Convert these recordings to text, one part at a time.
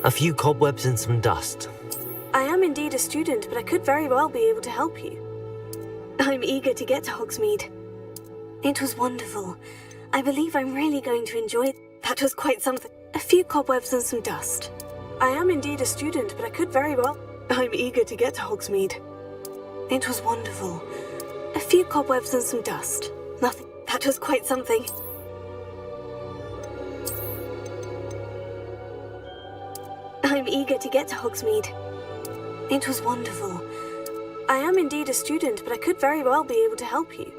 A few cobwebs and some dust. I am indeed a student, but I could very well be able to help you. I'm eager to get to Hogsmeade. It was wonderful. I believe I'm really going to enjoy it. That was quite something. A few cobwebs and some dust. I am indeed a student, but I could very well... I'm eager to get to Hogsmeade. It was wonderful. A few cobwebs and some dust. Nothing. That was quite something. I'm eager to get to Hogsmeade. It was wonderful. I am indeed a student, but I could very well be able to help you.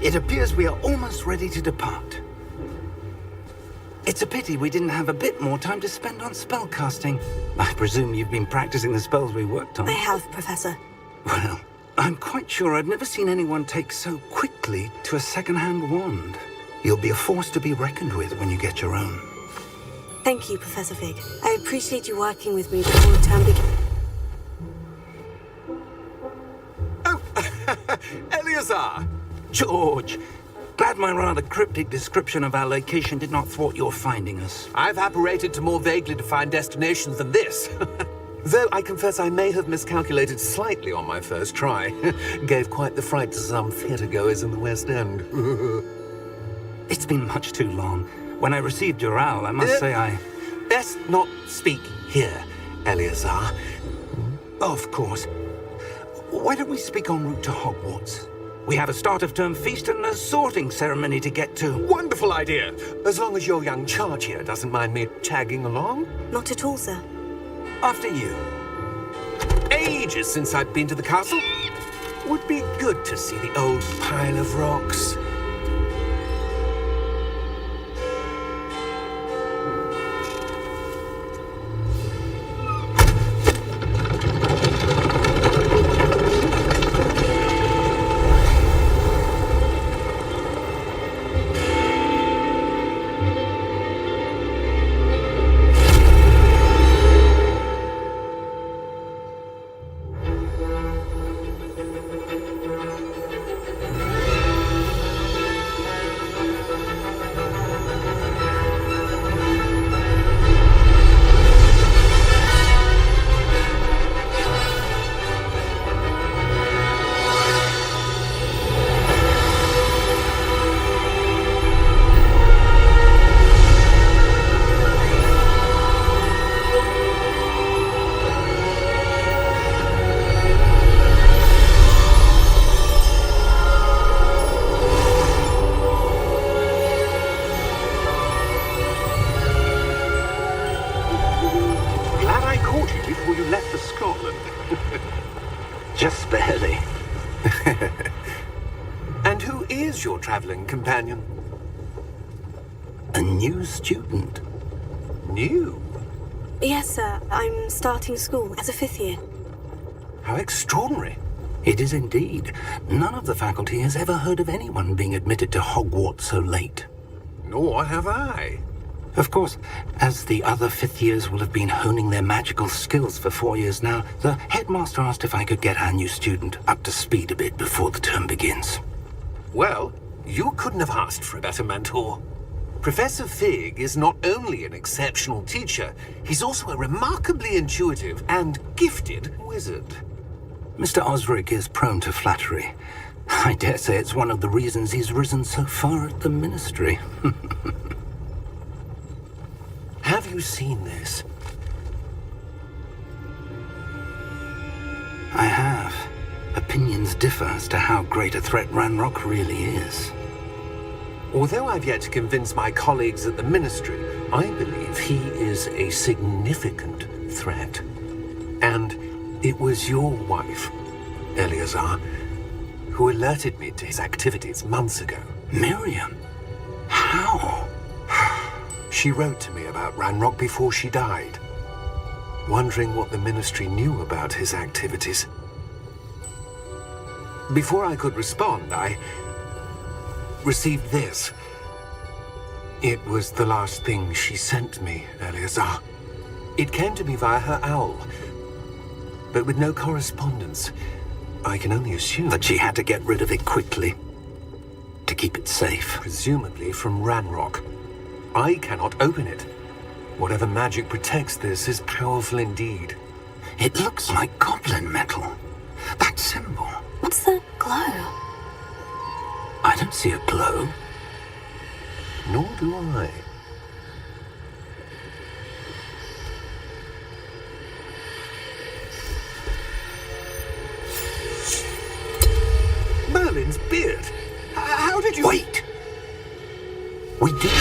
It appears we are almost ready to depart. It's a pity we didn't have a bit more time to spend on spellcasting. I presume you've been practicing the spells we worked on. I have, Professor. Well, I'm quite sure I've never seen anyone take so quickly to a second-hand wand. You'll be a force to be reckoned with when you get your own. Thank you, Professor Fig. I appreciate you working with me before the term begins. Oh, Eleazar! George, glad my rather cryptic description of our location did not thwart your finding us. I've apparated to more vaguely defined destinations than this. Though I confess I may have miscalculated slightly on my first try. Gave quite the fright to some theatre-goers in the West End. It's been much too long. When I received your owl, I must say I... Best not speak here, Eleazar. Of course. Why don't we speak en route to Hogwarts? We have a start-of-term feast and a sorting ceremony to get to. Wonderful idea! As long as your young charge here doesn't mind me tagging along. Not at all, sir. After you. Ages since I've been to the castle. Would be good to see the old pile of rocks. And who is your traveling companion? A new student. New? Yes, sir. I'm starting school as a 5th year. How extraordinary. It is indeed. None of the faculty has ever heard of anyone being admitted to Hogwarts so late. Nor have I. Of course, as the other 5th years will have been honing their magical skills for 4 years now, the headmaster asked if I could get our new student up to speed a bit before the term begins. Well, you couldn't have asked for a better mentor. Professor Fig is not only an exceptional teacher, he's also a remarkably intuitive and gifted wizard. Mr. Osric is prone to flattery. I dare say it's one of the reasons he's risen so far at the Ministry. Have you seen this? I have. Opinions differ as to how great a threat Ranrock really is. Although I've yet to convince my colleagues at the Ministry, I believe he is a significant threat. And it was your wife, Eleazar, who alerted me to his activities months ago. Miriam? How? She wrote to me about Ranrock before she died, wondering what the Ministry knew about his activities. Before I could respond, I received this. It was the last thing she sent me, Eleazar. It came to me via her owl, but with no correspondence. I can only assume That she had to get rid of it quickly, to keep it safe. presumably from Ranrock. I cannot open it. Whatever magic protects this is powerful indeed. It looks like goblin metal. That symbol. What's the glow? I don't see a glow. Nor do I. Merlin's beard. How did you... Wait! We did.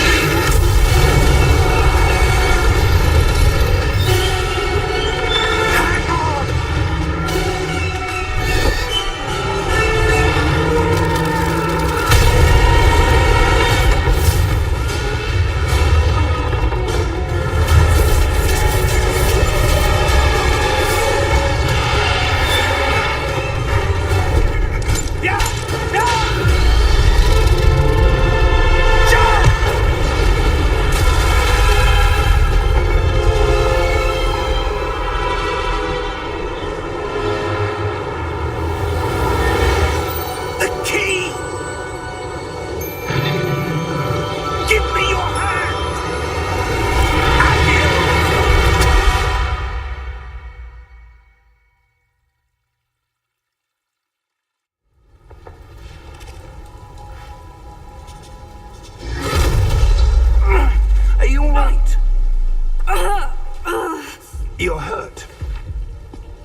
You're hurt.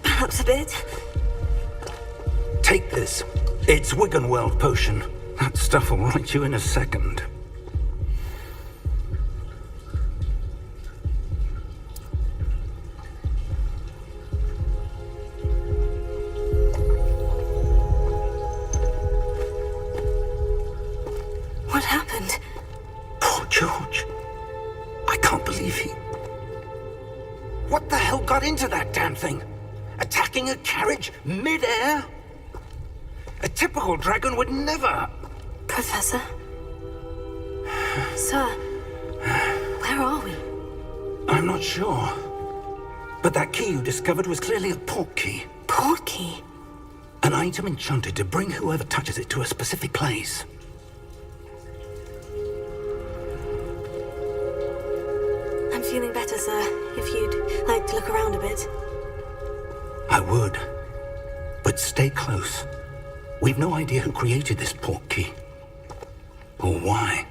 Perhaps a bit. Take this. It's Wiggenweld potion. That stuff will right you in a second. What happened? Poor George. I can't believe he... What the hell got into that damn thing? Attacking a carriage mid-air? A typical dragon would never... Professor? Sir, where are we? I'm not sure. But that key you discovered was clearly a port key. Port key? An item enchanted to bring whoever touches it to a specific place. I'm feeling better, sir. If you'd like to look around a bit. I would. But stay close. We've no idea who created this port key. Or why.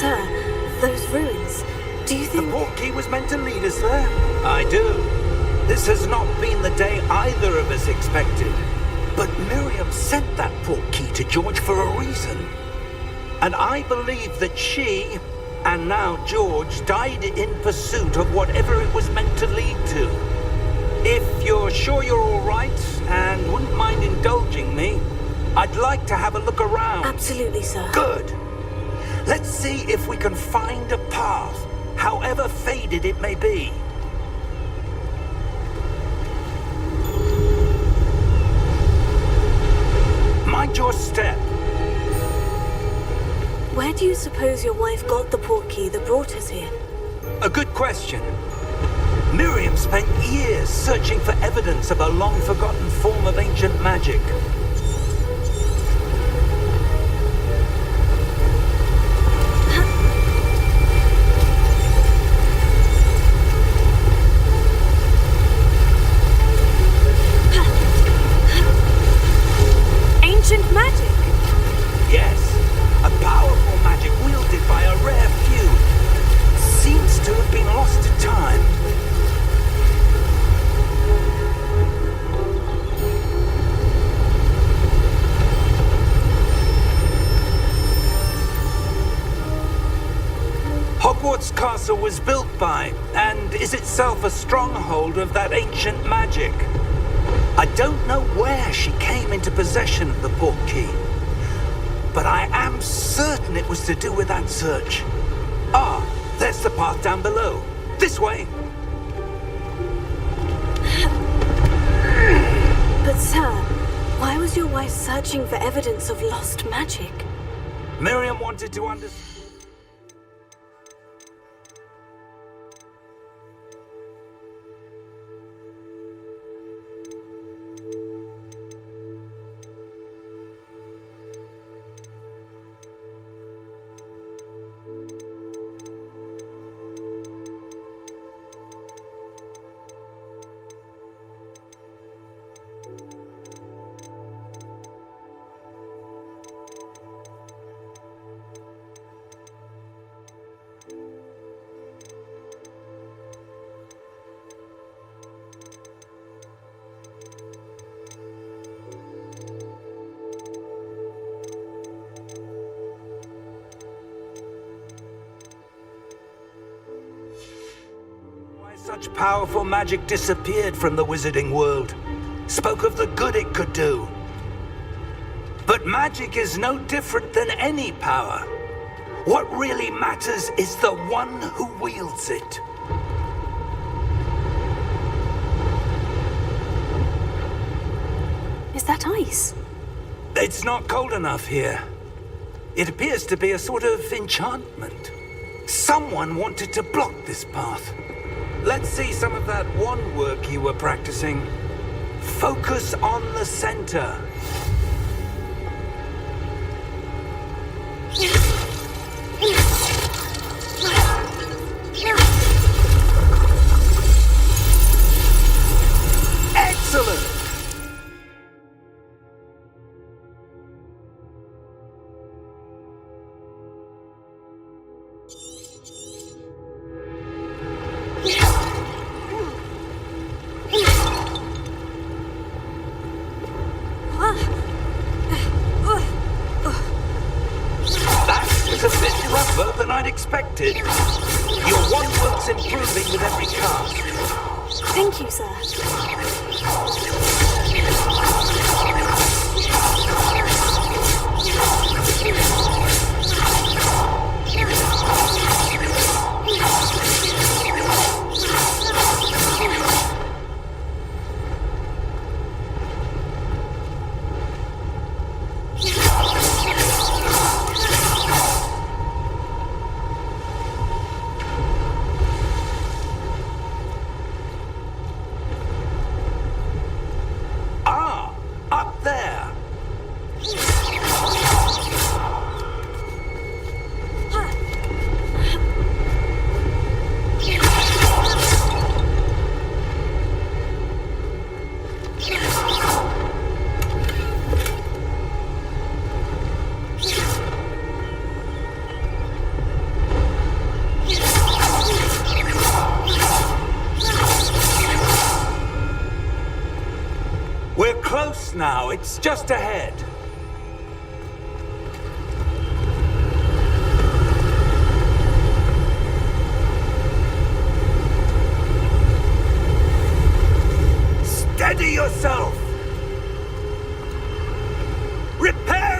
Sir, those ruins, do you The think... portkey was meant to lead us there? I do. This has not been the day either of us expected. But Miriam sent that portkey to George for a reason. And I believe that she, and now George, died in pursuit of whatever it was meant to lead to. If you're sure you're all right, and wouldn't mind indulging me, I'd like to have a look around. Absolutely, sir. Good. Let's see if we can find a path, however faded it may be. Mind your step. Where do you suppose your wife got the portkey that brought us here? A good question. Miriam spent years searching for evidence of a long-forgotten form of ancient magic. Ancient magic? Yes, a powerful magic wielded by a rare few. Seems to have been lost to time. Hogwarts Castle was built by, and is itself a stronghold of that ancient magic. I don't know where she came into possession of the portkey, but I am certain it was to do with that search. Ah, there's the path down below. This way. But sir, why was your wife searching for evidence of lost magic? Miriam wanted to understand. Such powerful magic disappeared from the wizarding world. Spoke of the good it could do. But magic is no different than any power. What really matters is the one who wields it. Is that ice? It's not cold enough here. It appears to be a sort of enchantment. Someone wanted to block this path. Let's see some of that wand work you were practicing. Focus on the center. Excellent! That was a bit rougher than I'd expected. Your wand work's improving with every cast. Thank you, sir. Up close now. It's just ahead. Steady yourself! Reparo!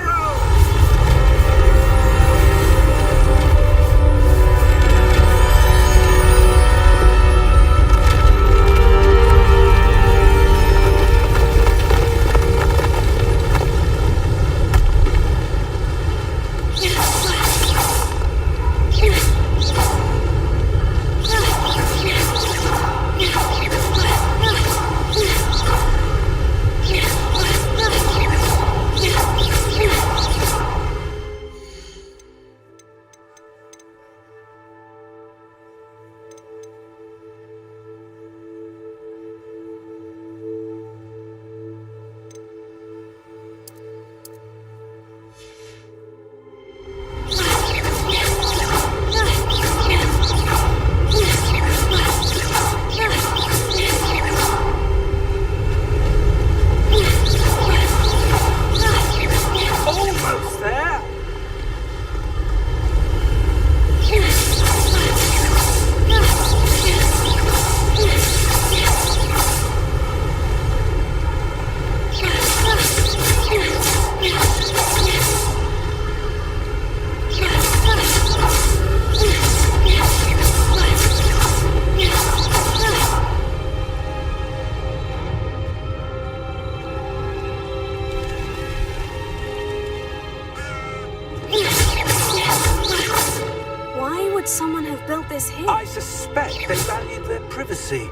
I suspect they valued their privacy.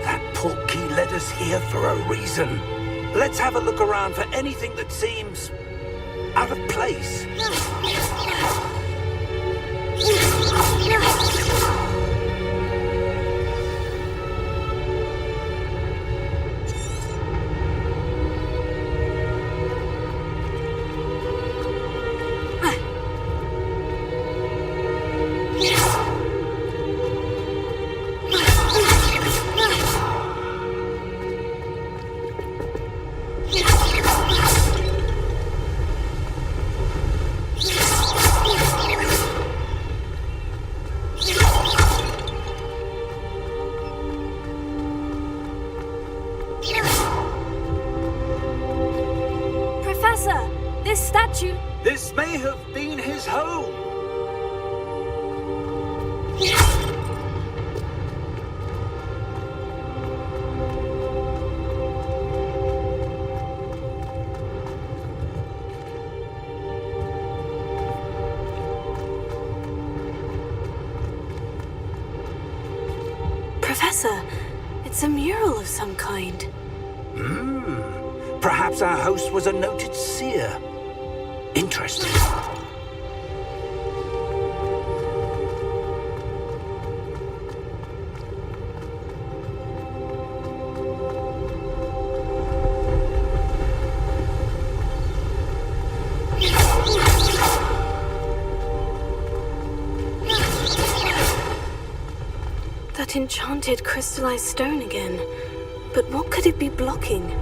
That portkey led us here for a reason. Let's have a look around for anything that seems out of place. This may have been his home. Professor, it's a mural of some kind. Perhaps our host was a noted seer. Interesting. That enchanted crystallized stone again. But what could it be blocking?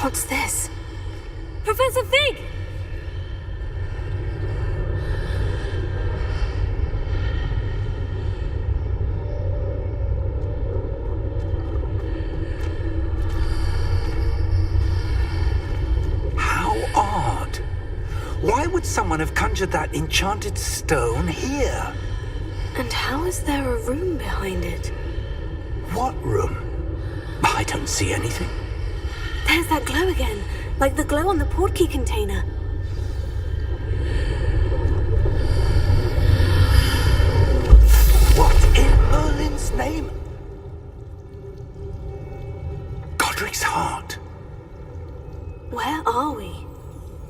What's this? Professor Fig! How odd. Why would someone have conjured that enchanted stone here? And how is there a room behind it? What room? I don't see anything. There's that glow again, like the glow on the portkey container. What in Merlin's name? Godric's heart. Where are we?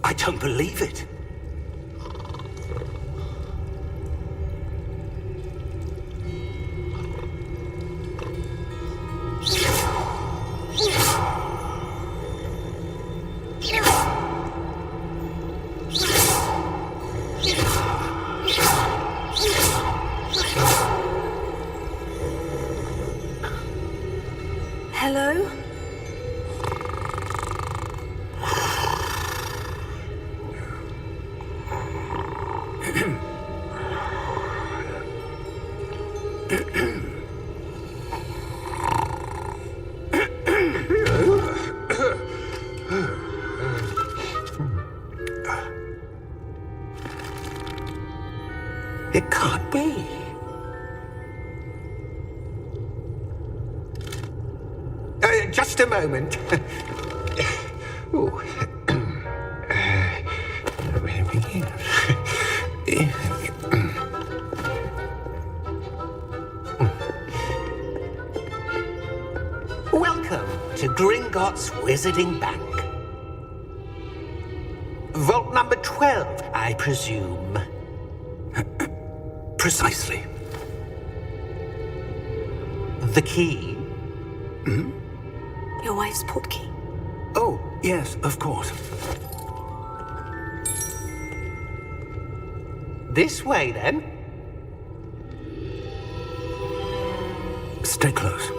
I don't believe it. Hello? It can't be. Just a moment. Ooh. Where to begin? Welcome to Gringotts Wizarding Bank. Vault number 12, I presume. Precisely. The key? Your wife's portkey. Oh, yes, of course. This way, then. Stay close.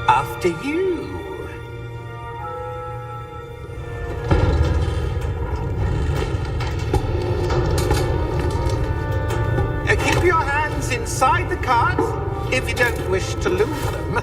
After you. Keep your hands inside the cards if you don't wish to lose them.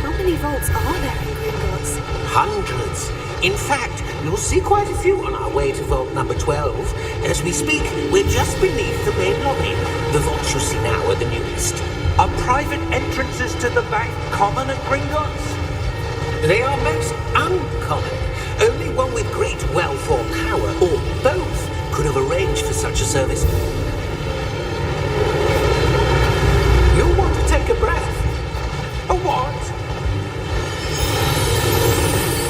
How many vaults are there in Gringotts? Hundreds. In fact, you'll see quite a few on our way to vault number 12. As we speak, we're just beneath the main lobby. The vaults you see now are the newest. Are private entrances to the bank common at Gringotts? They are most uncommon. Only one with great wealth or power, or both, could have arranged for such a service. You'll want to take a breath. A what?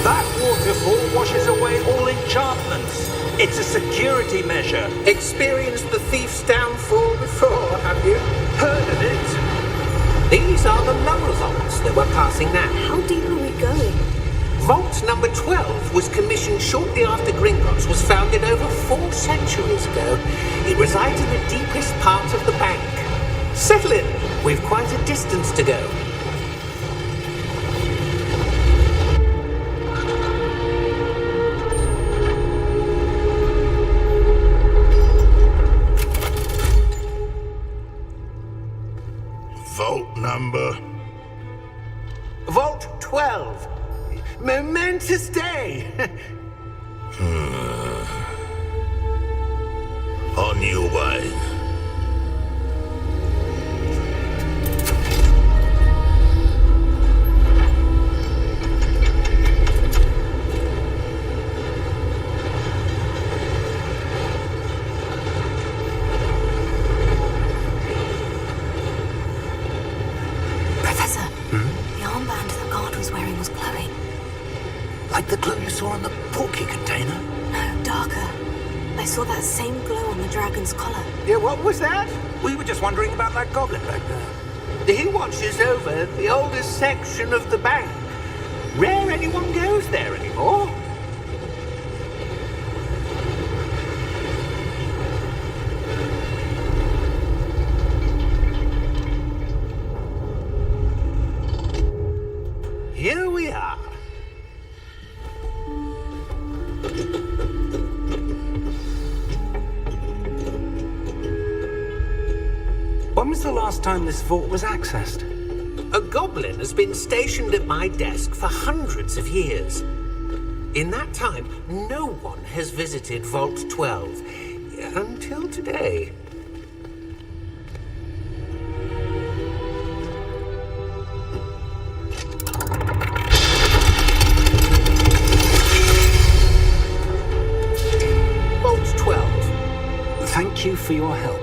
That waterfall washes away all enchantments. It's a security measure. Experienced the thief's downfall before, have you? Heard of it? These are the lower vaults that we're passing now. How deep are we going? Vault number 12 was commissioned shortly after Gringotts was founded over 4 centuries ago. It resides in the deepest part of the bank. Settle in. We've quite a distance to go. Vault number? Vault 12. Momentous day. On your way. Professor, the armband that guard was wearing was glowing. Like the glow you saw on the portkey container? No, darker. I saw that same glow on the dragon's collar. Yeah, what was that? We were just wondering about that goblin back there. He watches over the oldest section of the bank. Rare anyone goes there anymore. Here we are. When was the last time this vault was accessed? A goblin has been stationed at my desk for hundreds of years. In that time, no one has visited Vault 12 until today. Vault 12. Thank you for your help.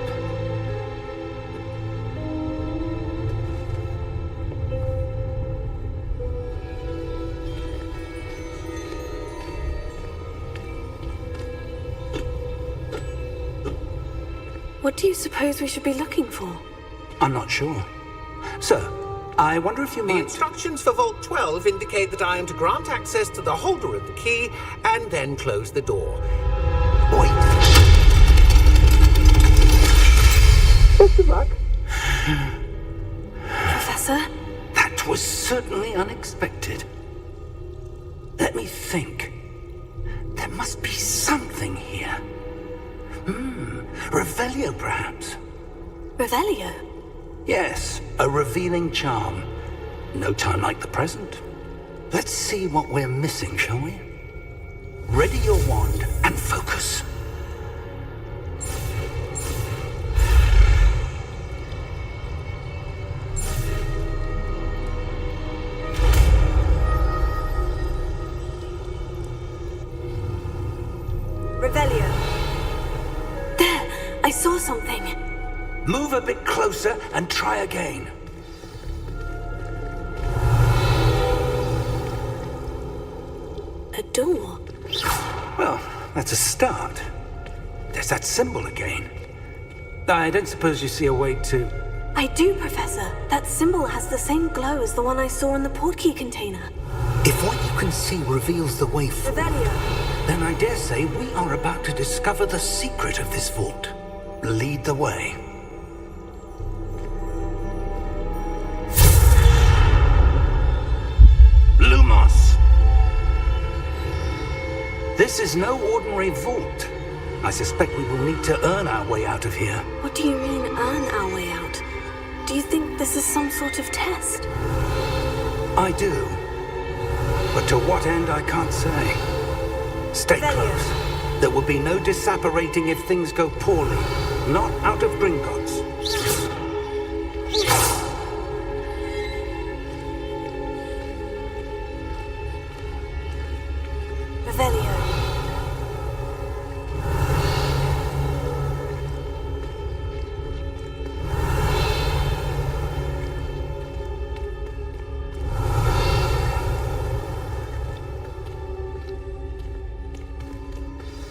What do you suppose we should be looking for? I'm not sure. Sir, I wonder if you The might... instructions for Vault 12 indicate that I am to grant access to the holder of the key and then close the door. Wait. Best of luck. Professor? That was certainly unexpected. Let me think. There must be something here. Revelio, perhaps. Revelio? Yes, a revealing charm. No time like the present. Let's see what we're missing, shall we? Ready your wand and focus. Revelio. There! I saw something. Move a bit closer and try again. A door. Well, that's a start. There's that symbol again. I don't suppose you see a way to... I do, Professor. That symbol has the same glow as the one I saw in the portkey container. If what you can see reveals the way forward, Revelio. then I dare say we are about to discover the secret of this vault. Lead the way. Lumos! This is no ordinary vault. I suspect we will need to earn our way out of here. What do you mean, earn our way out? Do you think this is some sort of test? I do. But to what end, I can't say. Stay Revelio. close. There will be no disapparating if things go poorly. Not out of Gringotts. Revelio.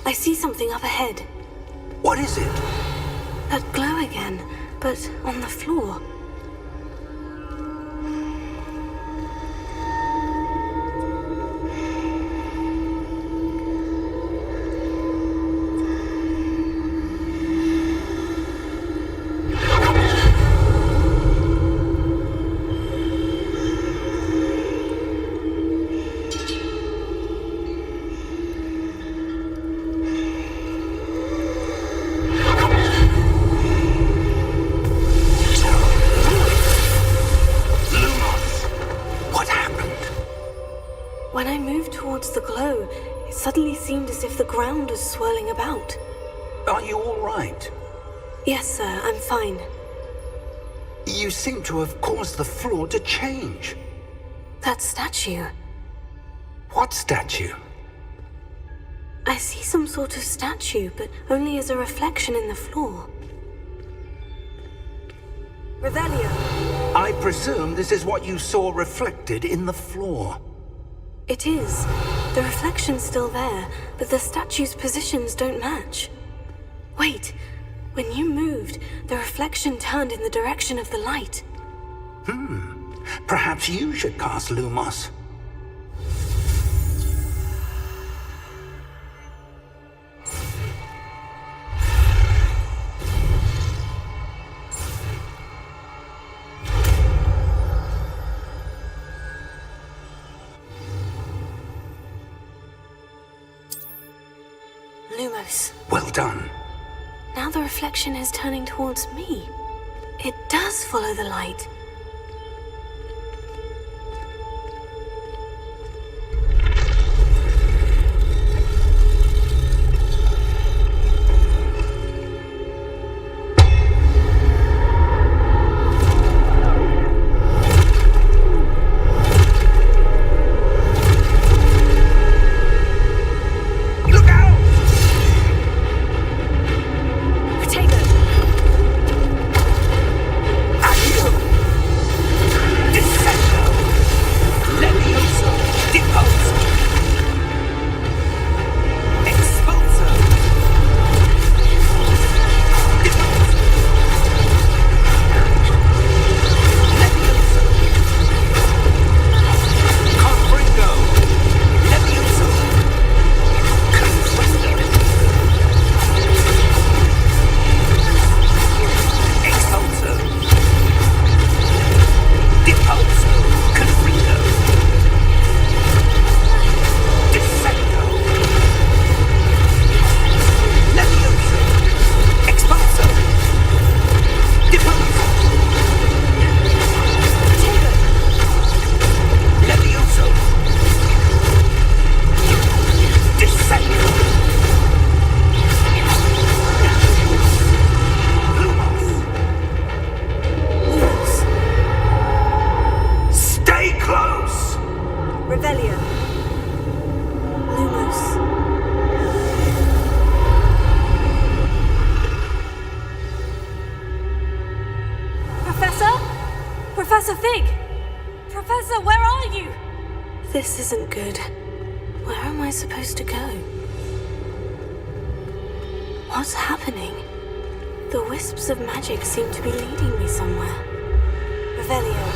I see something up ahead. What is it? That glow again, but on the floor. When I moved towards the glow, it suddenly seemed as if the ground was swirling about. Are you all right? Yes, sir, I'm fine. You seem to have caused the floor to change. That statue. What statue? I see some sort of statue, but only as a reflection in the floor. Revelio. I presume this is what you saw reflected in the floor. It is. The reflection's still there, but the statue's positions don't match. Wait. When you moved, the reflection turned in the direction of the light. Perhaps you should cast Lumos. Lumos. Well done. Now the reflection is turning towards me. It does follow the light. Professor Fig! Professor, where are you? This isn't good. Where am I supposed to go? What's happening? The wisps of magic seem to be leading me somewhere. Revelio.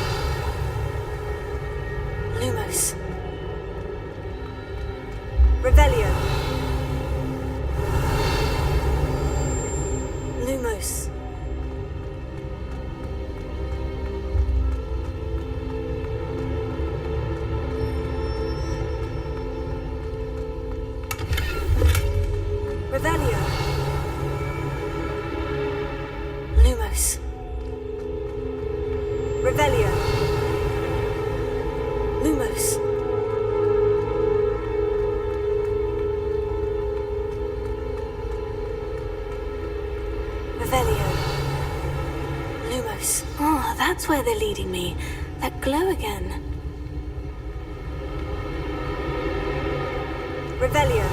Lumos. Revelio. Lumos. Revelio. Lumos. Revelio. Lumos. Revelio. Lumos. Oh, that's where they're leading me. That glow again. Revelio.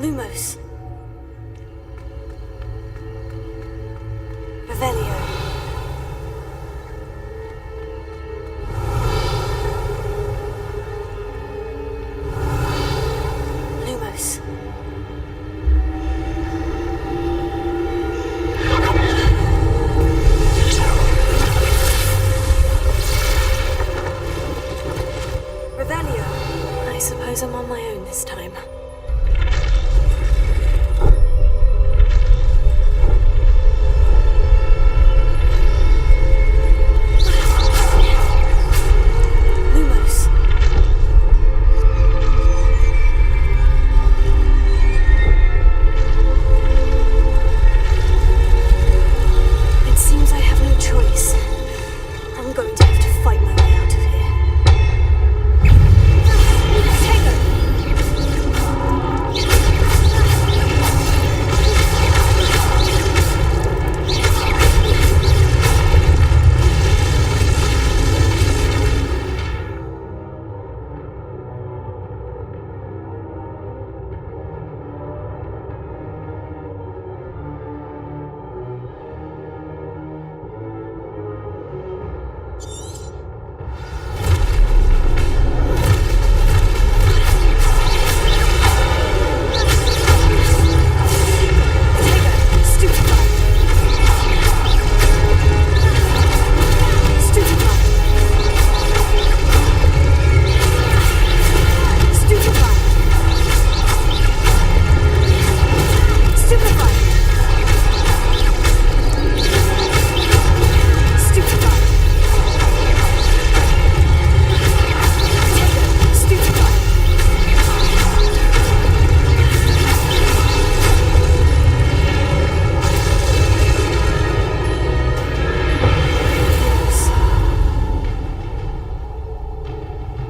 Lumos. Revelio. Lumos. Revelio. I suppose I'm on my own this time. Lumos. It seems I have no choice. I'm going to have to fight my way out of here. Take her!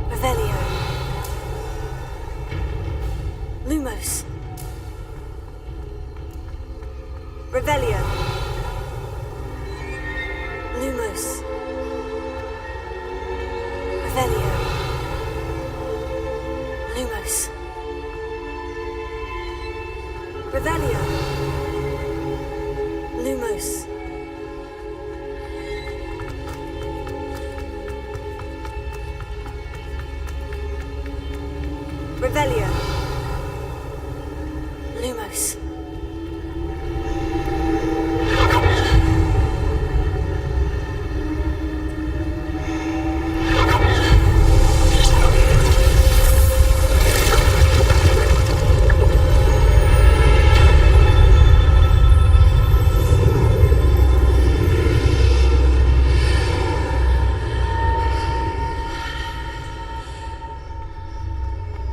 Revelio. Lumos. Revelio. Lumos. Revelio. Lumos. Revelio. Lumos.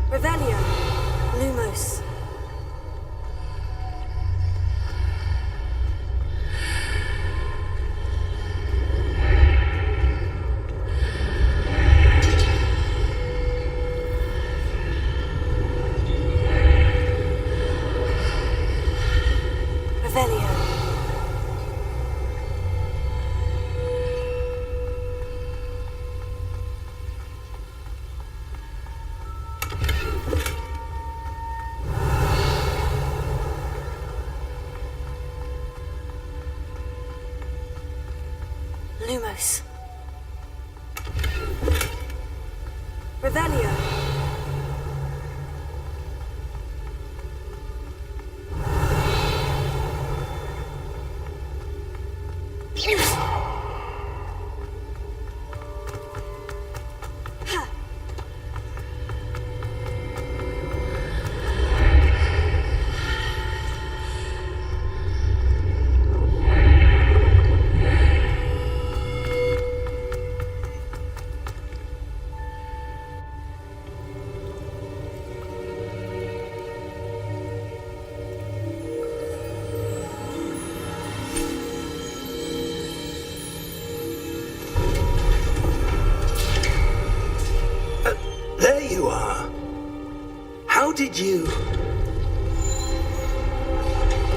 Revelio. Lumos. close. Revelio. There you are. How did you...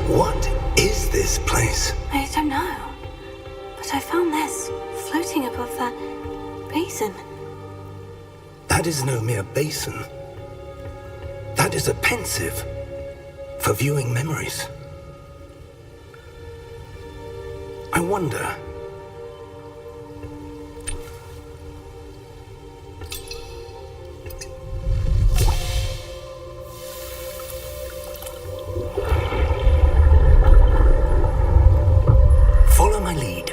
What is this place? I don't know. But I found this floating above that basin. That is no mere basin. That is a pensive for viewing memories. I wonder... Follow my lead.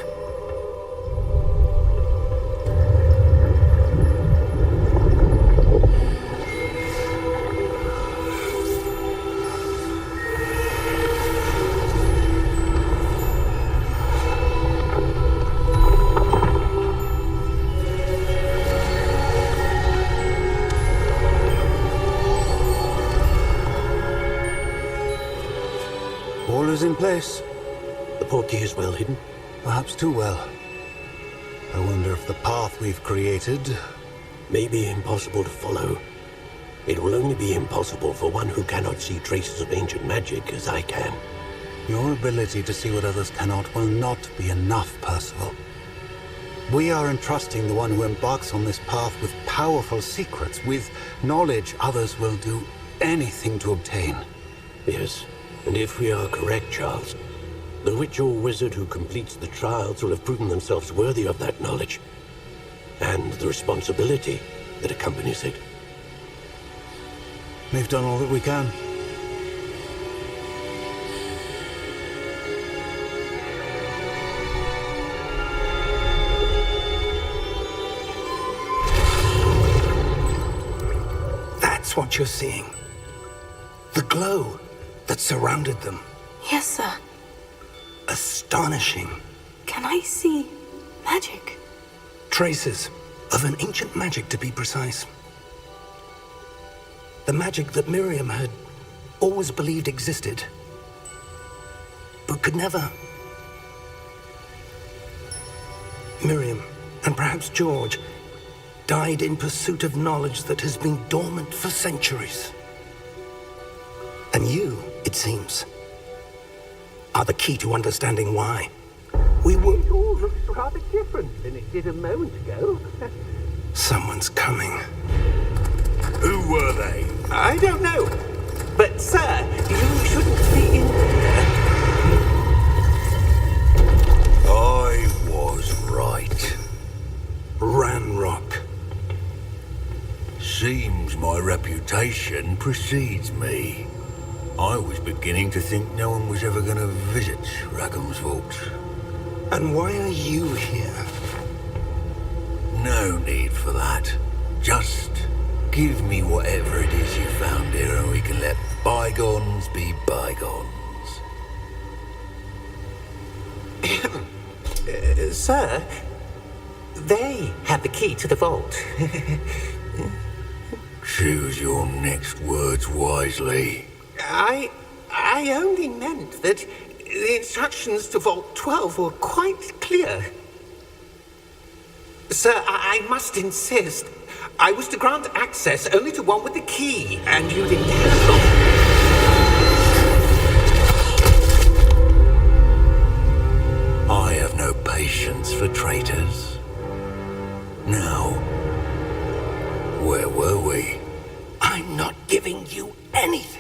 All is in place. The portkey is well hidden. Perhaps too well. I wonder if the path we've created... May be impossible to follow. It will only be impossible for one who cannot see traces of ancient magic as I can. Your ability to see what others cannot will not be enough, Percival. We are entrusting the one who embarks on this path with powerful secrets, with knowledge others will do anything to obtain. Yes, and if we are correct, Charles, the witch or wizard who completes the trials will have proven themselves worthy of that knowledge, and the responsibility that accompanies it. We've done all that we can. That's what you're seeing. The glow that surrounded them. Yes, sir. Astonishing. Can I see magic? Traces of an ancient magic, to be precise. The magic that Miriam had always believed existed, but could never. Miriam, and perhaps George, died in pursuit of knowledge that has been dormant for centuries. And you, it seems, are the key to understanding why. We were... It all looks rather different than it did a moment ago. Someone's coming. Who were they? I don't know. But, sir, you shouldn't be in there. I was right. Ranrock. Seems my reputation precedes me. I was beginning to think no one was ever going to visit Rackham's vault. And why are you here? No need for that. Just give me whatever it is you found here and we can let bygones be bygones. Sir, they had the key to the vault. Choose your next words wisely. I only meant that the instructions to Vault 12 were quite clear. Sir, I must insist. I was to grant access only to one with the key, and you didn't have I have no patience for traitors. Now, where were we? I'm not giving you anything.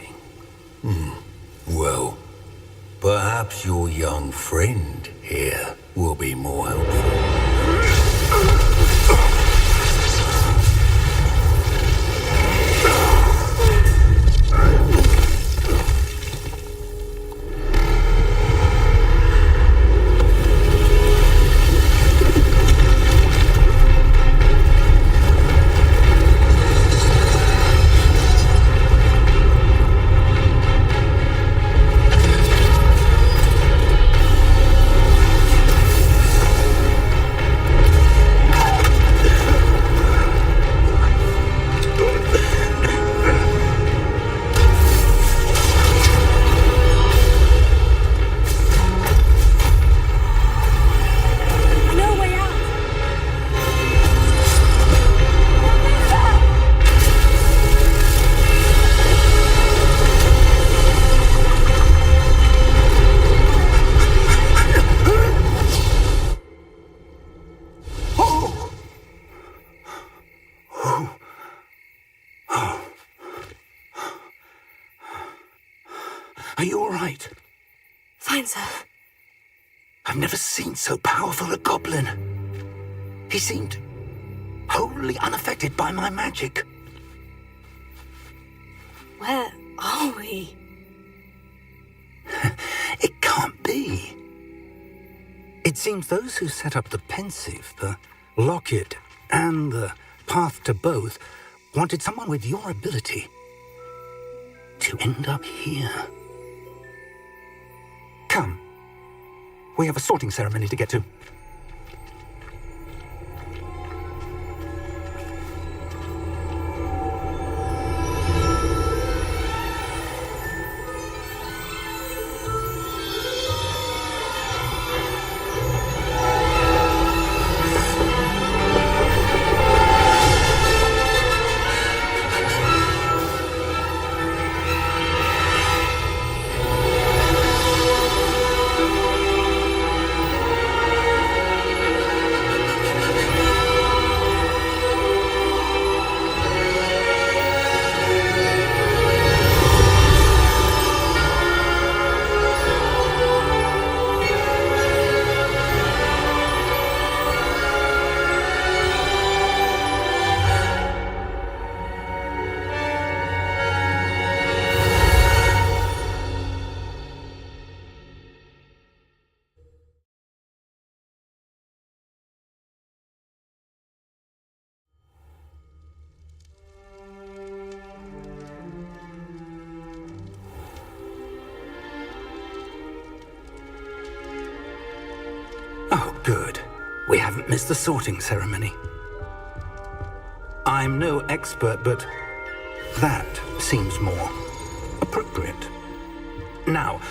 Well, perhaps your young friend here will be more helpful. Are you all right? Fine, sir. I've never seen so powerful a goblin. He seemed wholly unaffected by my magic. Where are we? It can't be. It seems those who set up the pensive, the locket, and the path to both wanted someone with your ability to end up here. Come. We have a sorting ceremony to get to. Oh, good. We haven't missed the sorting ceremony. I'm no expert, but that seems more appropriate. Now,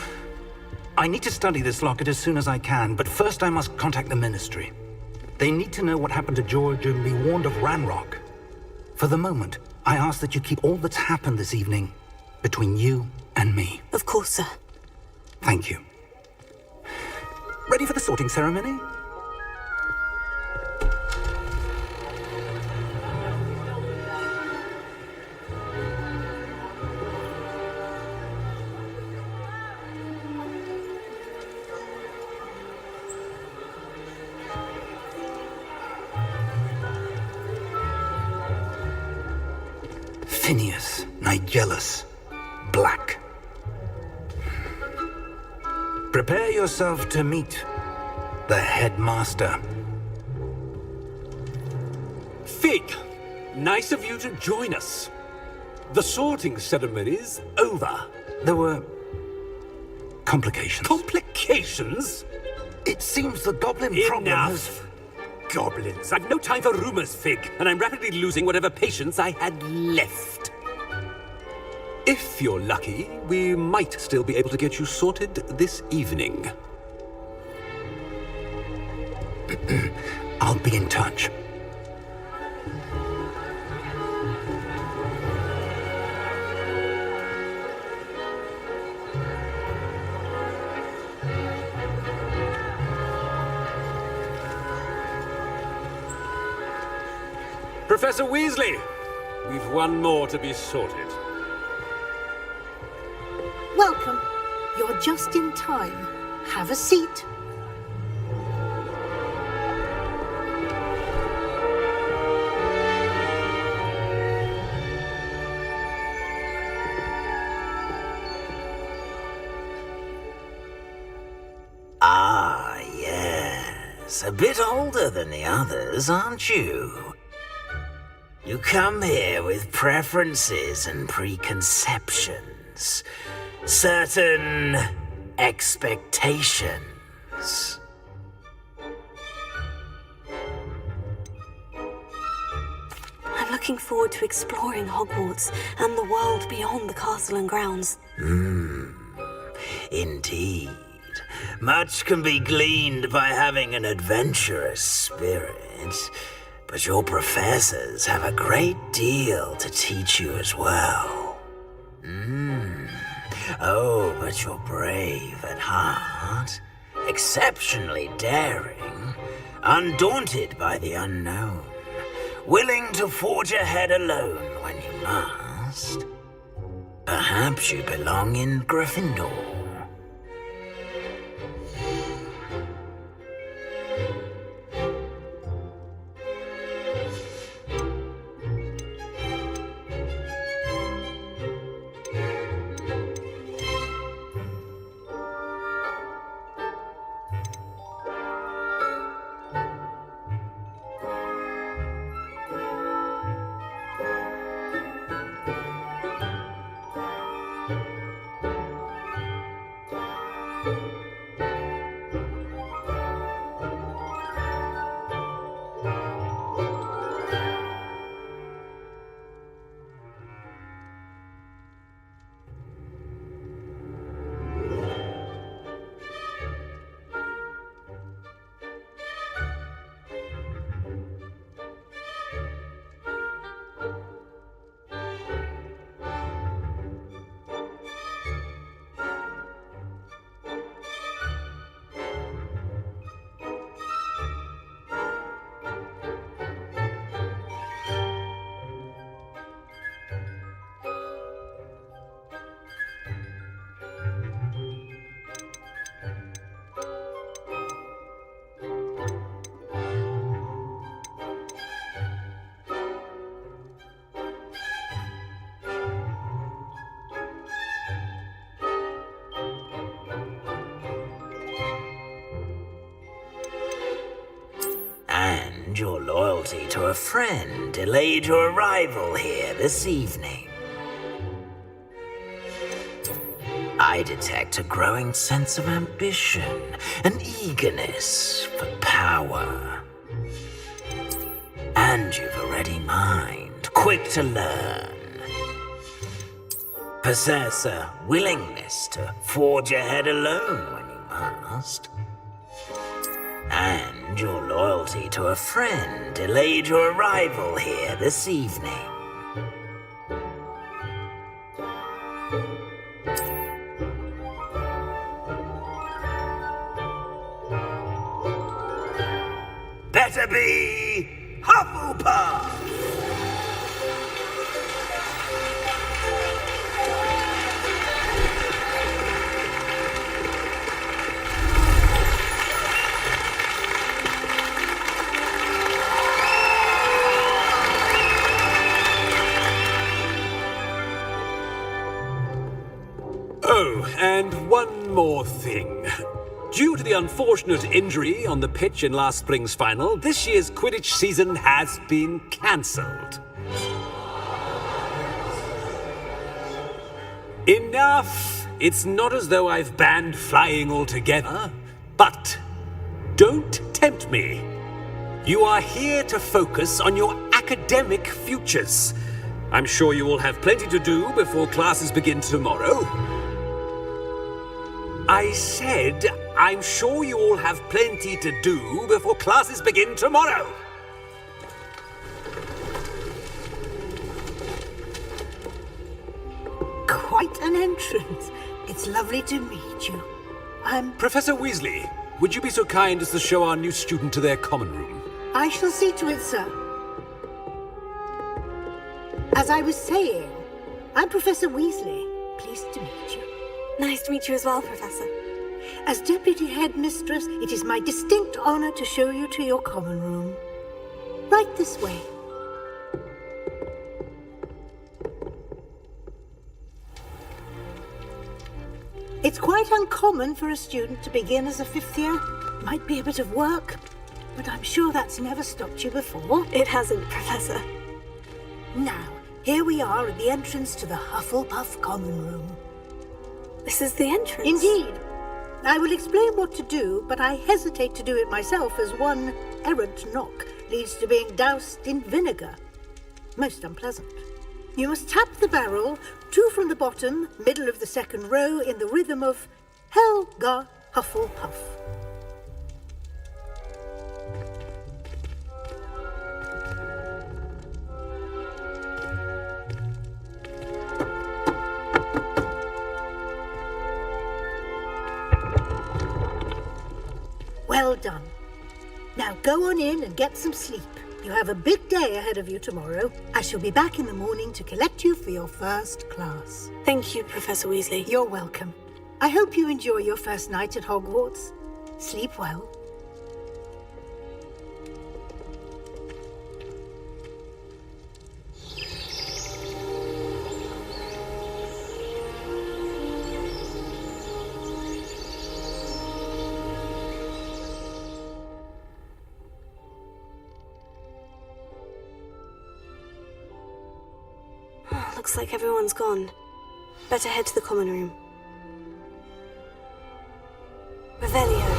I need to study this locket as soon as I can, but first I must contact the Ministry. They need to know what happened to George and be warned of Ranrock. For the moment, I ask that you keep all that's happened this evening between you and me. Of course, sir. Thank you. Ready for the sorting ceremony? Phineas, Nigellus, Black. Prepare yourself to meet the headmaster. Fig, nice of you to join us. The sorting ceremony's over. There were complications. Complications? It seems the goblin problem has... Enough! Goblins. I've no time for rumors, Fig, and I'm rapidly losing whatever patience I had left. If you're lucky, we might still be able to get you sorted this evening. I'll be in touch. Professor Weasley, we've one more to be sorted. Welcome. You're just in time. Have a seat. Ah, yes. A bit older than the others, aren't you? You come here with preferences and preconceptions. Certain expectations. I'm looking forward to exploring Hogwarts and the world beyond the castle and grounds. Indeed. Much can be gleaned by having an adventurous spirit, but your professors have a great deal to teach you as well. Oh, but you're brave at heart, exceptionally daring, undaunted by the unknown, willing to forge ahead alone when you must. Perhaps perhaps you belong in Gryffindor. And your loyalty to a friend delayed your arrival here this evening. I detect a growing sense of ambition, an eagerness for power. And you've a ready mind, quick to learn. Possess a willingness to forge ahead alone when you must. And your loyalty to a friend delayed your arrival here this evening. Better be Hufflepuff! Oh, and one more thing. Due to the unfortunate injury on the pitch in last spring's final, this year's Quidditch season has been cancelled. Enough! It's not as though I've banned flying altogether, but don't tempt me. You are here to focus on your academic futures. I'm sure you will have plenty to do before classes begin tomorrow. I said, I'm sure you all have plenty to do before classes begin tomorrow. Quite an entrance. It's lovely to meet you. Professor Weasley, would you be so kind as to show our new student to their common room? I shall see to it, sir. As I was saying, I'm Professor Weasley. Pleased to meet you. Nice to meet you as well, Professor. As Deputy Headmistress, it is my distinct honor to show you to your common room. Right this way. It's quite uncommon for a student to begin as a fifth year. Might be a bit of work, but I'm sure that's never stopped you before. It hasn't, Professor. Now, here we are at the entrance to the Hufflepuff common room. This is the entrance? Indeed. I will explain what to do, but I hesitate to do it myself as one errant knock leads to being doused in vinegar. Most unpleasant. You must tap the barrel, 2 from the bottom, middle of the second row, in the rhythm of Helga Hufflepuff. Well done. Now go on in and get some sleep. You have a big day ahead of you tomorrow. I shall be back in the morning to collect you for your first class. Thank you, Professor Weasley. You're welcome. I hope you enjoy your first night at Hogwarts. Sleep well. Looks like everyone's gone. Better head to the common room. Revelio.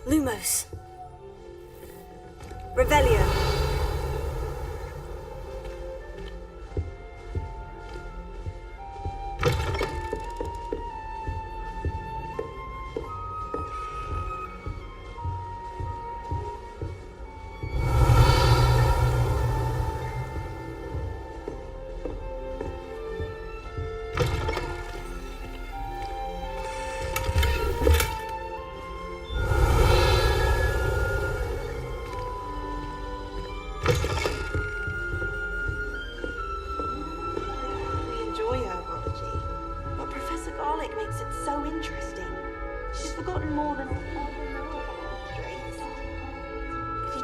Lumos. Revelio.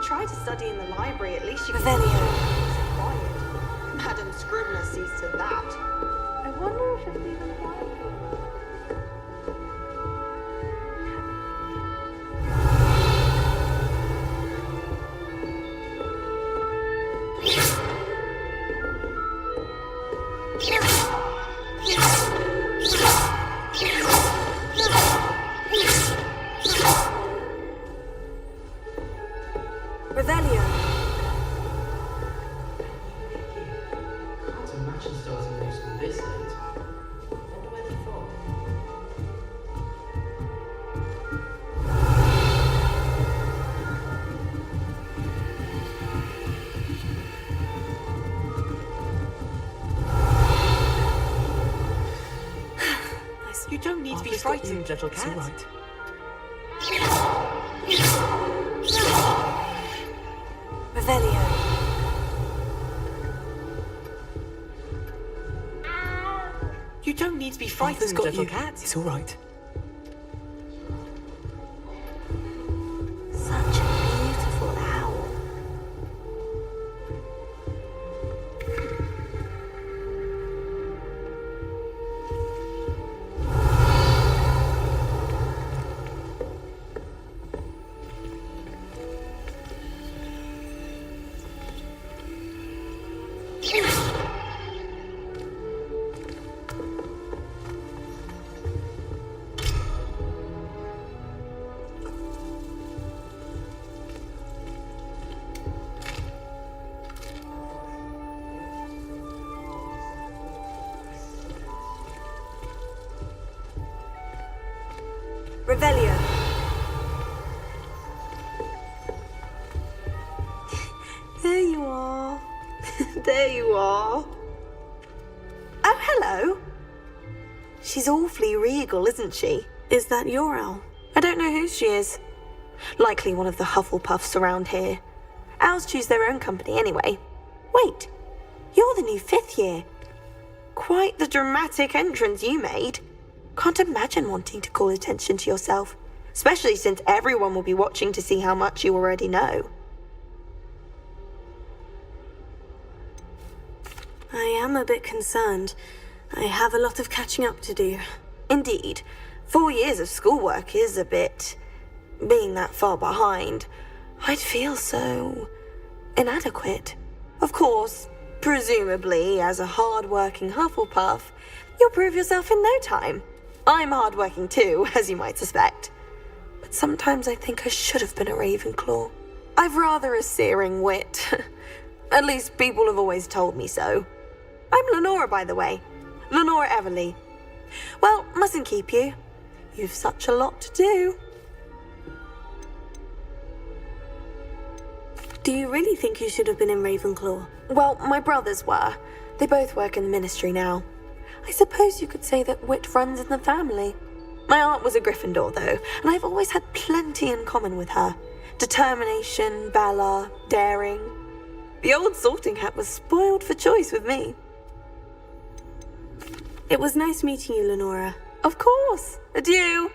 Try to study in the library, at least you can Revelio. be quiet. Madam Scribner sees to that. I wonder if it's even possible. Revelio. Can't imagine starting new school this late. Wonder where they're from. You don't need to be frightened, little cat. It's Revelio. You don't need to be frightened, little cat. It's all right. Such a beautiful owl. Revelio. There you are. There you are. Oh, hello. She's awfully regal, isn't she? Is that your owl? I don't know who she is. Likely one of the Hufflepuffs around here. Owls choose their own company anyway. Wait, you're the new 5th year. Quite the dramatic entrance you made. Can't imagine wanting to call attention to yourself, especially since everyone will be watching to see how much you already know. I am a bit concerned. I have a lot of catching up to do. Indeed, 4 years of schoolwork is a bit... being that far behind. I'd feel so... inadequate. Of course, Presumably, as a hard-working Hufflepuff, you'll prove yourself in no time. I'm hard-working too, as you might suspect. But sometimes I think I should have been a Ravenclaw. I've rather a searing wit. At least people have always told me so. I'm Lenora, by the way. Lenora Everly. Well, mustn't keep you. You've such a lot to do. Do you really think you should have been in Ravenclaw? Well, my brothers were. They both work in the ministry now. I suppose you could say that wit runs in the family. My aunt was a Gryffindor, though, and I've always had plenty in common with her. Determination, valor, daring. The old sorting hat was spoiled for choice with me. It was nice meeting you, Lenora. Of course. Adieu.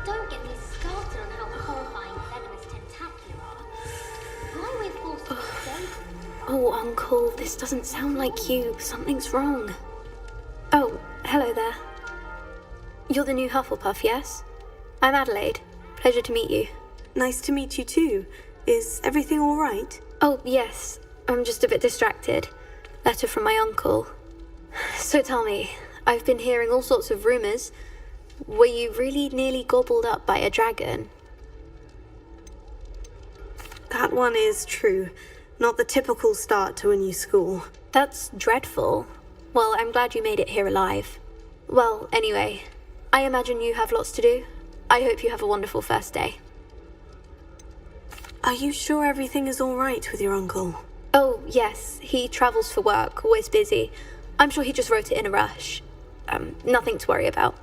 Don't get me started on how horrifying venomous tentacula are. Why we're forced to stay? Oh, Uncle, this doesn't sound like you. Something's wrong. Oh, hello there. You're the new Hufflepuff, yes? I'm Adelaide. Pleasure to meet you. Nice to meet you too. Is everything all right? Oh, yes. I'm just a bit distracted. Letter from my uncle. So tell me, I've been hearing all sorts of rumors. Were you really nearly gobbled up by a dragon? That one is true. Not the typical start to a new school. That's dreadful. Well, I'm glad you made it here alive. Well, anyway, I imagine you have lots to do. I hope you have a wonderful first day. Are you sure everything is all right with your uncle? Oh, yes. He travels for work, always busy. I'm sure he just wrote it in a rush. Nothing to worry about.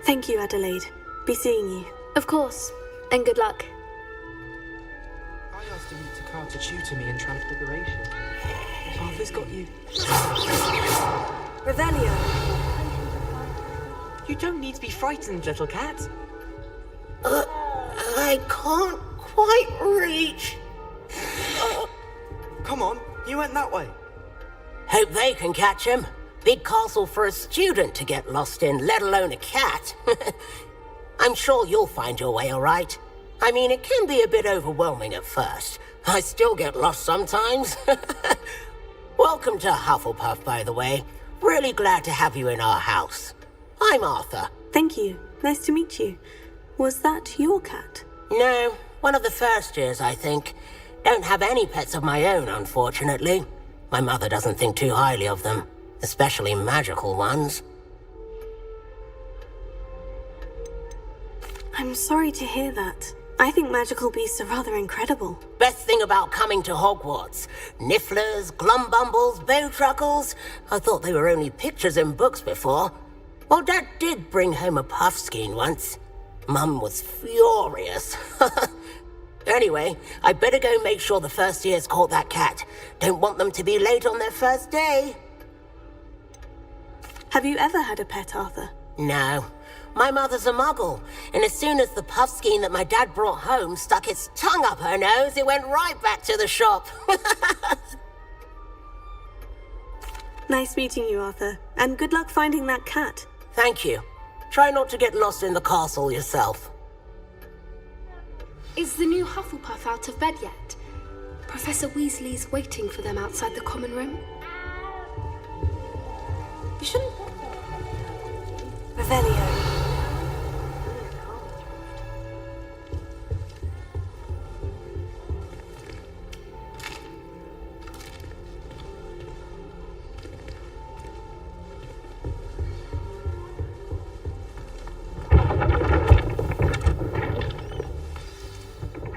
Thank you, Adelaide. Be seeing you. Of course. And good luck. I asked him to come to tutor me in Transfiguration. Arthur's got you. Revelio. You don't need to be frightened, little cat. I can't quite reach. Come on, you went that way. Hope they can catch him. Big castle for a student to get lost in, let alone a cat. I'm sure you'll find your way all right. I mean, it can be a bit overwhelming at first. I still get lost sometimes. Welcome to Hufflepuff, by the way. Really glad to have you in our house. I'm Arthur. Thank you. Nice to meet you. Was that your cat? No, one of the first years, I think. Don't have any pets of my own, unfortunately. My mother doesn't think too highly of them. Especially magical ones. I'm sorry to hear that. I think magical beasts are rather incredible. Best thing about coming to Hogwarts. Nifflers, glumbumbles, bowtruckles. I thought they were only pictures in books before. Well, Dad did bring home a puffskein once. Mum was furious. Anyway, I better go make sure the first years caught that cat. Don't want them to be late on their first day. Have you ever had a pet, Arthur? No. My mother's a muggle, and as soon as the puffskein that my dad brought home stuck its tongue up her nose, it went right back to the shop. Nice meeting you, Arthur, and good luck finding that cat. Thank you. Try not to get lost in the castle yourself. Is the new Hufflepuff out of bed yet? Professor Weasley's waiting for them outside the common room. You shouldn't... Revelio.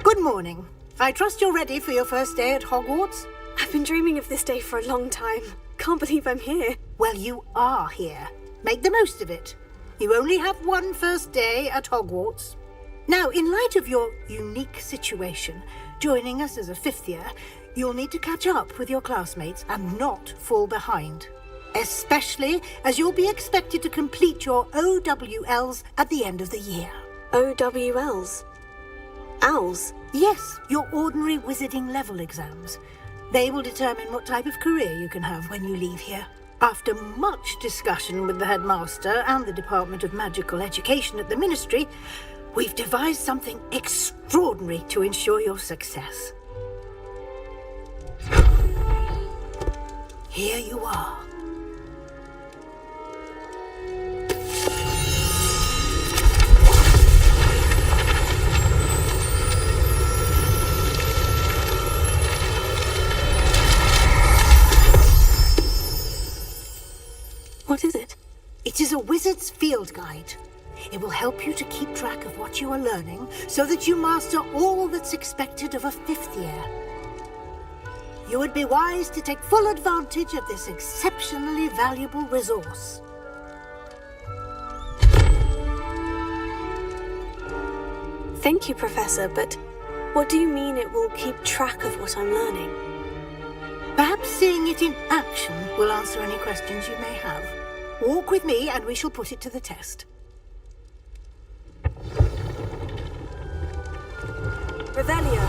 Good morning. I trust you're ready for your first day at Hogwarts? I've been dreaming of this day for a long time. Can't believe I'm here. Well, you are here. Make the most of it. You only have one first day at Hogwarts. Now, in light of your unique situation, joining us as a fifth year, you'll need to catch up with your classmates and not fall behind. Especially as you'll be expected to complete your OWLs at the end of the year. OWLs? Owls? Yes, your ordinary wizarding level exams. They will determine what type of career you can have when you leave here. After much discussion with the headmaster and the Department of Magical Education at the Ministry, we've devised something extraordinary to ensure your success. Here you are. What is it? It is a wizard's field guide. It will help you to keep track of what you are learning so that you master all that's expected of a fifth year. You would be wise to take full advantage of this exceptionally valuable resource. Thank you, Professor, but what do you mean it will keep track of what I'm learning? Perhaps seeing it in action will answer any questions you may have. Walk with me and we shall put it to the test. Revelio.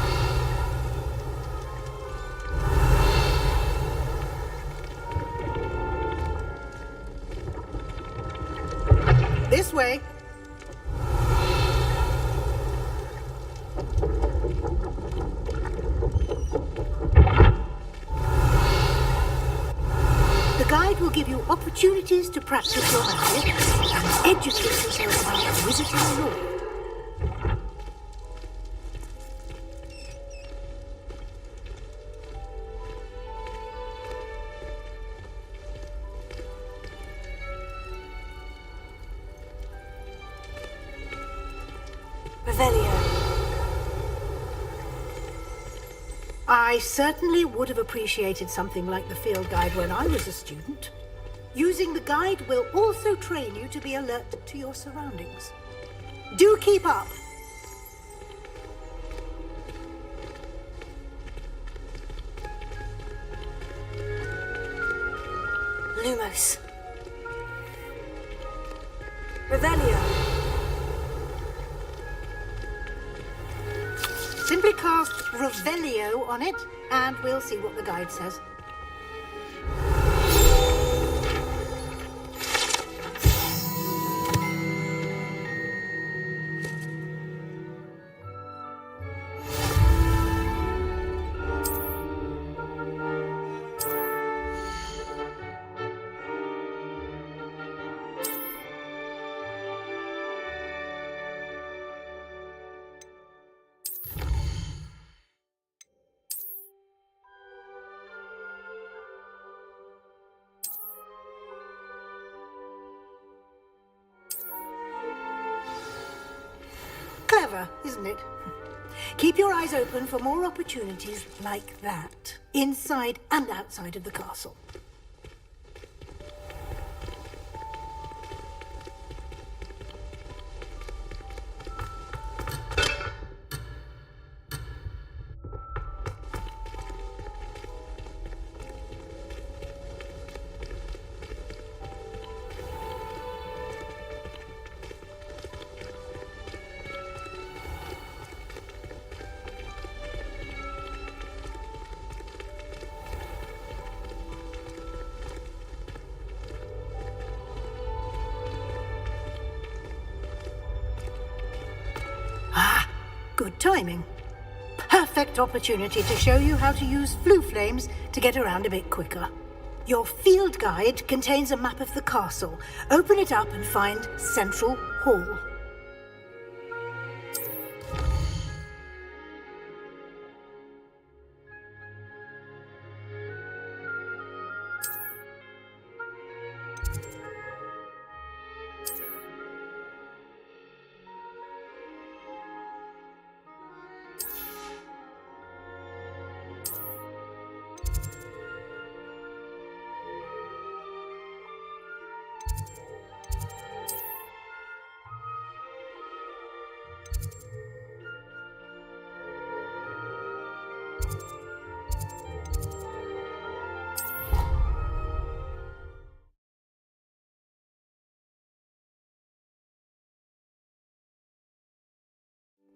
This way. The guide will give you opportunities to practice your magic and educate yourself about wizarding lore. Revelio. I certainly would have appreciated something like the field guide when I was a student. Using the guide will also train you to be alert to your surroundings. Do keep up. Lumos. Revelio. Simply cast Revelio on it, and we'll see what the guide says. clever, isn't it? Keep your eyes open for more opportunities like that, inside and outside of the castle. Good timing. Perfect opportunity to show you how to use flue flames to get around a bit quicker. Your field guide contains a map of the castle. Open it up and find Central Hall.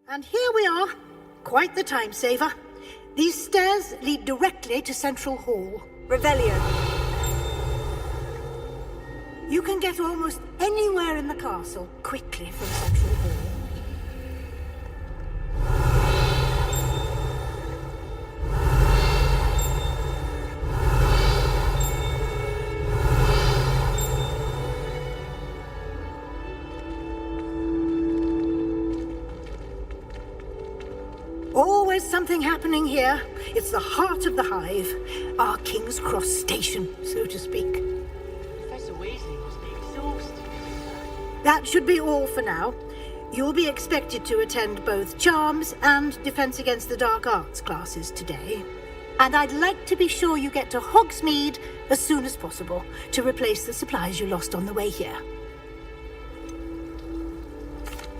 And here we are. Quite the time saver. These stairs lead directly to Central Hall. Revelio. You can get almost anywhere in the castle quickly from Central Hall. Always something happening here. It's the heart of the hive. Our King's Cross station, so to speak. Professor Weasley must be exhausted. That should be all for now. You'll be expected to attend both Charms and Defense Against the Dark Arts classes today. And I'd like to be sure you get to Hogsmeade as soon as possible to replace the supplies you lost on the way here.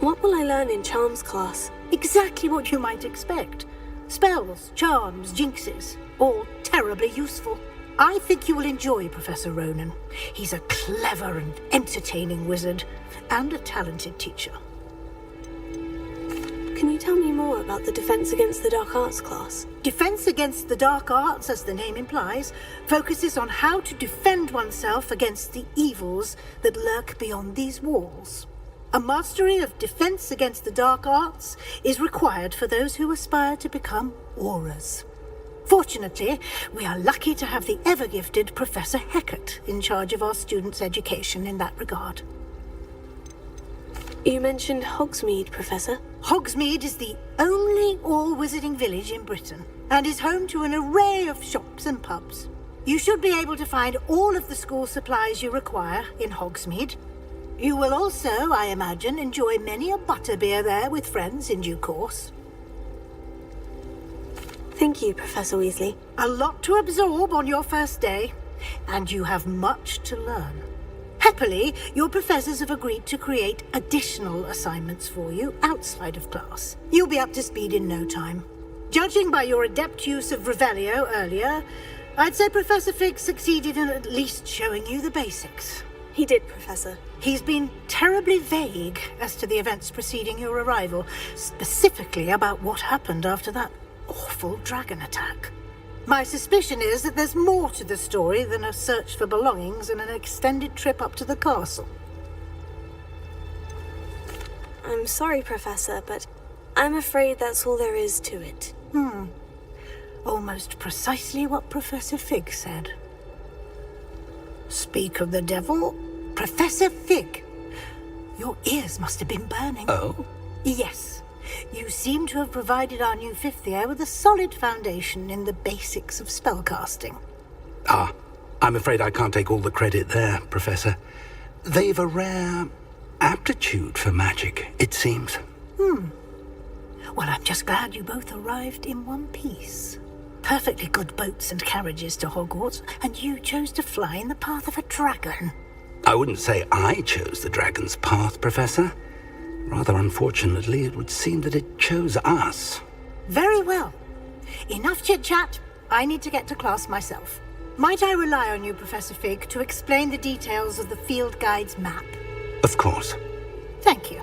What will I learn in Charms class? Exactly what you might expect. Spells, charms, jinxes, all terribly useful. I think you will enjoy Professor Ronan. He's a clever and entertaining wizard, and a talented teacher. Can you tell me more about the Defense Against the Dark Arts class? Defense Against the Dark Arts, as the name implies, focuses on how to defend oneself against the evils that lurk beyond these walls. A mastery of Defense Against the Dark Arts is required for those who aspire to become Aurors. Fortunately, we are lucky to have the ever-gifted Professor Hecat in charge of our students' education in that regard. You mentioned Hogsmeade, Professor. Hogsmeade is the only all-wizarding village in Britain, and is home to an array of shops and pubs. You should be able to find all of the school supplies you require in Hogsmeade. You will also, I imagine, enjoy many a butterbeer there with friends in due course. Thank you, Professor Weasley. A lot to absorb on your first day, and you have much to learn. Happily, your professors have agreed to create additional assignments for you outside of class. You'll be up to speed in no time. Judging by your adept use of Revelio earlier, I'd say Professor Fig succeeded in at least showing you the basics. He did, Professor. He's been terribly vague as to the events preceding your arrival, specifically about what happened after that awful dragon attack. My suspicion is that there's more to the story than a search for belongings and an extended trip up to the castle. I'm sorry, Professor, but I'm afraid that's all there is to it. Almost precisely what Professor Fig said. Speak of the devil, Professor Fig. Your ears must have been burning. Oh? Yes. You seem to have provided our new fifth year with a solid foundation in the basics of spellcasting. Ah, I'm afraid I can't take all the credit there, Professor. They've a rare aptitude for magic, it seems. Well, I'm just glad you both arrived in one piece. Perfectly good boats and carriages to Hogwarts, and you chose to fly in the path of a dragon. I wouldn't say I chose the dragon's path, Professor. Rather unfortunately, it would seem that it chose us. Very well. Enough chit-chat. I need to get to class myself. Might I rely on you, Professor Fig, to explain the details of the field guide's map? Of course. Thank you.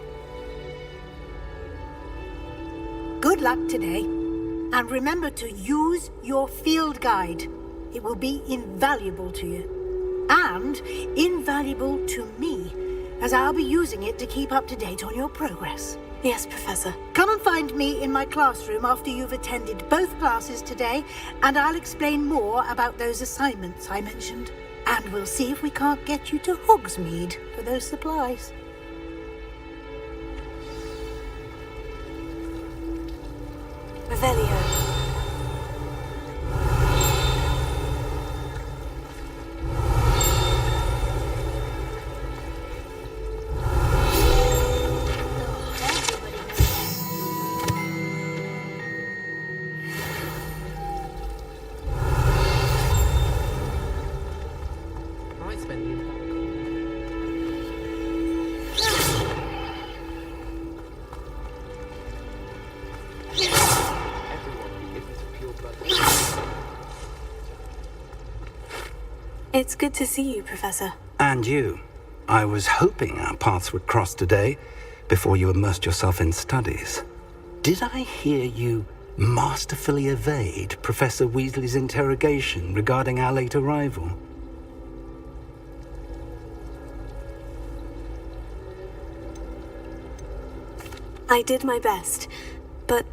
Good luck today. And remember to use your field guide. It will be invaluable to you. And invaluable to me, as I'll be using it to keep up to date on your progress. Yes, Professor. Come and find me in my classroom after you've attended both classes today, and I'll explain more about those assignments I mentioned. And we'll see if we can't get you to Hogsmeade for those supplies. Revelio. It's good to see you, Professor. And you. I was hoping our paths would cross today, before you immersed yourself in studies. Did I hear you masterfully evade Professor Weasley's interrogation regarding our late arrival? I did my best, but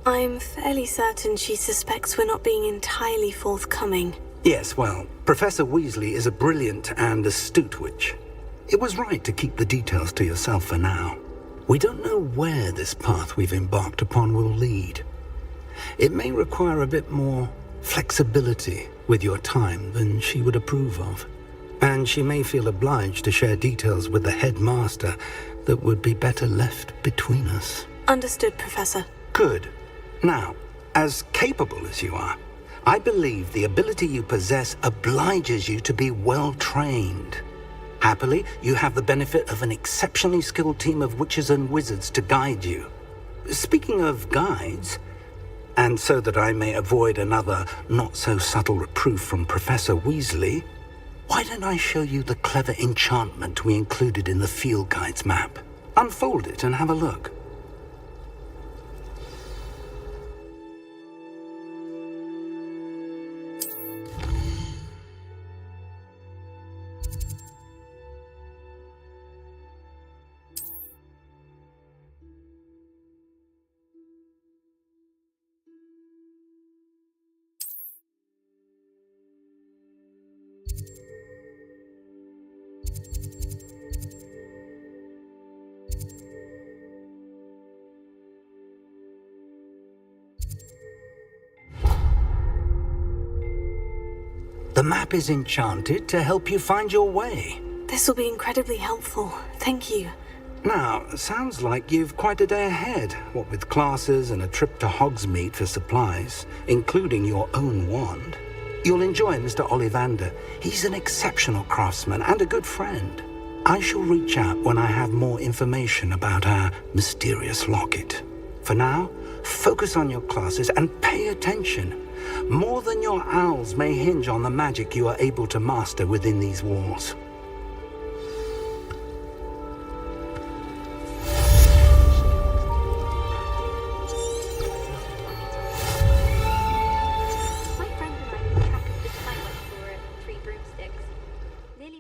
I'm fairly certain she suspects we're not being entirely forthcoming. Yes, well, Professor Weasley is a brilliant and astute witch. It was right to keep the details to yourself for now. We don't know where this path we've embarked upon will lead. It may require a bit more flexibility with your time than she would approve of. And she may feel obliged to share details with the headmaster that would be better left between us. Understood, Professor. Good. Now, as capable as you are, I believe the ability you possess obliges you to be well-trained. Happily, you have the benefit of an exceptionally skilled team of witches and wizards to guide you. Speaking of guides, and so that I may avoid another not-so-subtle reproof from Professor Weasley, why don't I show you the clever enchantment we included in the field guide's map? Unfold it and have a look. The map is enchanted to help you find your way. This will be incredibly helpful. Thank you. Now, sounds like you've quite a day ahead, what with classes and a trip to Hogsmeade for supplies, including your own wand. You'll enjoy Mr. Ollivander. He's an exceptional craftsman and a good friend. I shall reach out when I have more information about our mysterious locket. For now, focus on your classes and pay attention. More than your owls may hinge on the magic you are able to master within these walls. My friend and I were track of the time I saw it, 3 broomsticks. Nearly.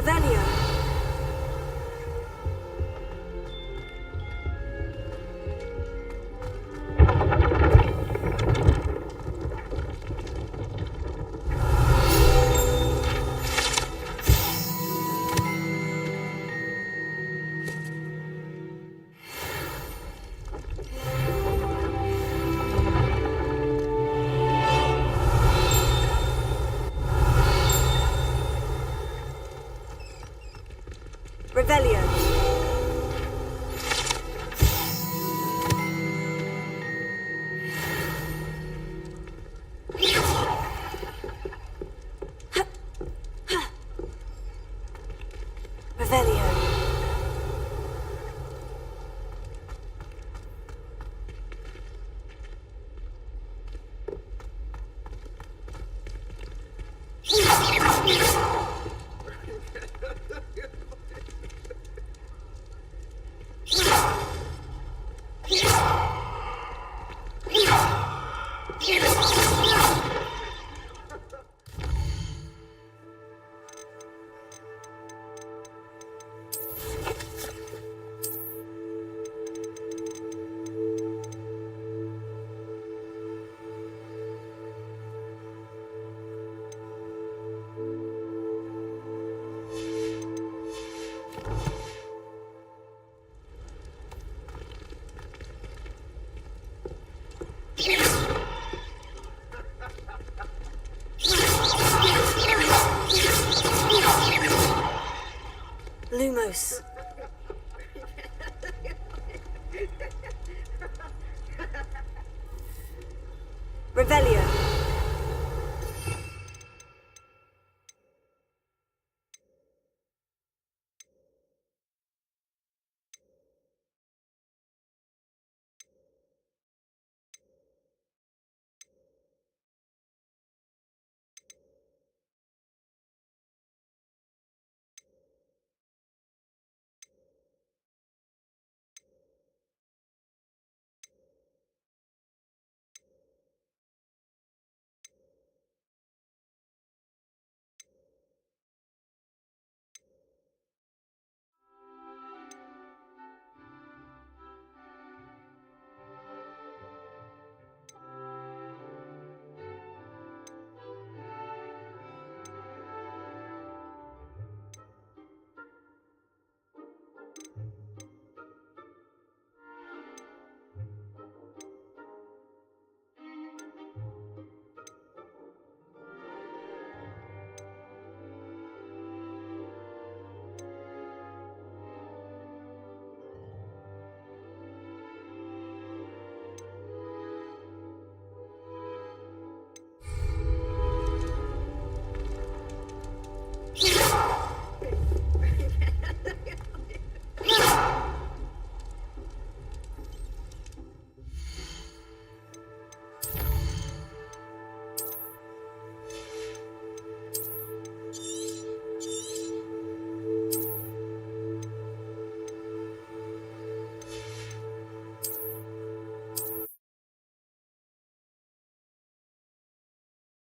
Revelio. Revelio. Revelio. Lumos. Revelio.